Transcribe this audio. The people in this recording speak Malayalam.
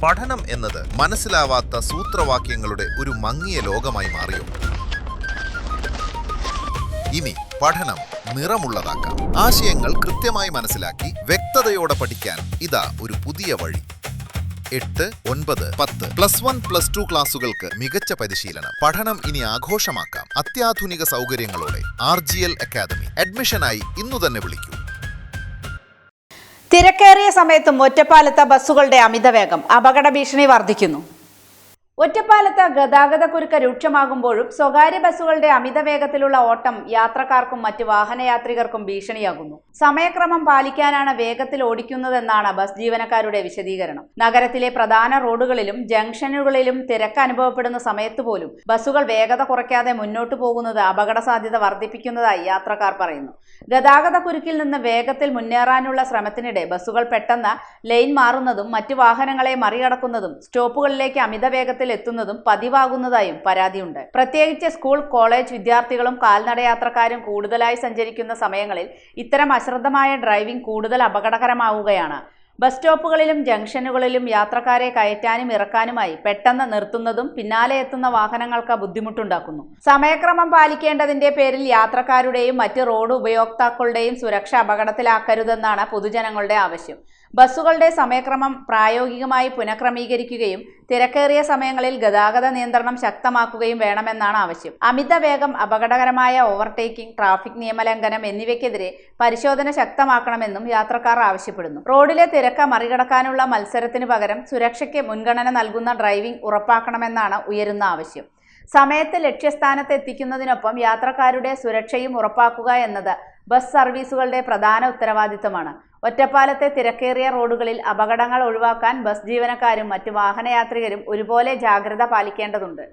പഠനം എന്നത് മനസ്സിലാവാത്ത സൂത്രവാക്യങ്ങളുടെ ഒരു മങ്ങിയ ലോകമായി മാറിയോ? ഇനി പഠനം നിറമുള്ളതാക്കാം. ആശയങ്ങൾ കൃത്യമായി മനസ്സിലാക്കി വ്യക്തതയോടെ പഠിക്കാൻ ഇതാ ഒരു പുതിയ വഴി. 8, 9, 10 +1, +2 ക്ലാസുകൾക്ക് മികച്ച പരിശീലനം. പഠനം ഇനി ആഘോഷമാക്കാം. അത്യാധുനിക സൗകര്യങ്ങളോടെ RGL അക്കാദമി. അഡ്മിഷനായി ഇന്നു തന്നെ വിളിക്കൂ. തിരക്കേറിയ സമയത്തും ഒറ്റപ്പാലത്തെ ബസ്സുകളുടെ അമിതവേഗം, അപകട ഭീഷണി വർദ്ധിക്കുന്നു. ഒറ്റപ്പാലത്ത് ഗതാഗതക്കുരുക്ക് രൂക്ഷമാകുമ്പോഴും സ്വകാര്യ ബസ്സുകളുടെ അമിതവേഗത്തിലുള്ള ഓട്ടം യാത്രക്കാർക്കും മറ്റ് വാഹനയാത്രികർക്കും ഭീഷണിയാകുന്നു. സമയക്രമം പാലിക്കാനാണ് വേഗത്തിൽ ഓടിക്കുന്നതെന്നാണ് ബസ് ജീവനക്കാരുടെ വിശദീകരണം. നഗരത്തിലെ പ്രധാന റോഡുകളിലും ജംഗ്ഷനുകളിലും തിരക്ക് അനുഭവപ്പെടുന്ന സമയത്ത് പോലും ബസ്സുകൾ വേഗത കുറയ്ക്കാതെ മുന്നോട്ടു പോകുന്നത് അപകട സാധ്യത വർദ്ധിപ്പിക്കുന്നതായി യാത്രക്കാർ പറയുന്നു. ഗതാഗതക്കുരുക്കിൽ നിന്ന് വേഗത്തിൽ മുന്നേറാനുള്ള ശ്രമത്തിനിടെ ബസ്സുകൾ പെട്ടെന്ന് ലൈൻ മാറുന്നതും മറ്റ് വാഹനങ്ങളെ മറികടക്കുന്നതും സ്റ്റോപ്പുകളിലേക്ക് അമിതവേഗത്തിൽ എത്തുന്നതും പതിവാകുന്നതായും പരാതിയുണ്ട്. പ്രത്യേകിച്ച് സ്കൂൾ, കോളേജ് വിദ്യാർത്ഥികളും കാൽനടയാത്രക്കാരും കൂടുതലായി സഞ്ചരിക്കുന്ന സമയങ്ങളിൽ ഇത്തരം അശ്രദ്ധമായ ഡ്രൈവിംഗ് കൂടുതൽ അപകടകരമാവുകയാണ്. ബസ് സ്റ്റോപ്പുകളിലും ജംഗ്ഷനുകളിലും യാത്രക്കാരെ കയറ്റാനും ഇറക്കാനുമായി പെട്ടെന്ന് നിർത്തുന്നതും പിന്നാലെ എത്തുന്ന വാഹനങ്ങൾക്ക് ബുദ്ധിമുട്ടുണ്ടാക്കുന്നു. സമയക്രമം പാലിക്കേണ്ടതിന്റെ പേരിൽ യാത്രക്കാരുടെയും മറ്റ് റോഡ് ഉപയോക്താക്കളുടെയും സുരക്ഷ അപകടത്തിലാക്കരുതെന്നാണ് പൊതുജനങ്ങളുടെ ആവശ്യം. ബസ്സുകളുടെ സമയക്രമം പ്രായോഗികമായി പുനഃക്രമീകരിക്കുകയും തിരക്കേറിയ സമയങ്ങളിൽ ഗതാഗത നിയന്ത്രണം ശക്തമാക്കുകയും വേണമെന്നാണ് ആവശ്യം. അമിതവേഗം, അപകടകരമായ ഓവർടേക്കിംഗ്, ട്രാഫിക് നിയമലംഘനം എന്നിവയ്ക്കെതിരെ പരിശോധന ശക്തമാക്കണമെന്നും യാത്രക്കാർ ആവശ്യപ്പെടുന്നു. റോഡിലെ തിരക്ക് മറികടക്കാനുള്ള മത്സരത്തിന് പകരം സുരക്ഷയ്ക്ക് മുൻഗണന നൽകുന്ന ഡ്രൈവിംഗ് ഉറപ്പാക്കണമെന്നാണ് ഉയരുന്ന ആവശ്യം. സമയത്ത് ലക്ഷ്യസ്ഥാനത്ത് എത്തിക്കുന്നതിനൊപ്പം യാത്രക്കാരുടെ സുരക്ഷയും ഉറപ്പാക്കുക എന്നത് ബസ് സർവീസുകളുടെ പ്രധാന ഉത്തരവാദിത്തമാണ്. ഒറ്റപ്പാലത്തെ തിരക്കേറിയ റോഡുകളിൽ അപകടങ്ങൾ ഒഴിവാക്കാൻ ബസ് ജീവനക്കാരും മറ്റു വാഹനയാത്രികരും ഒരുപോലെ ജാഗ്രത പാലിക്കേണ്ടതുണ്ട്.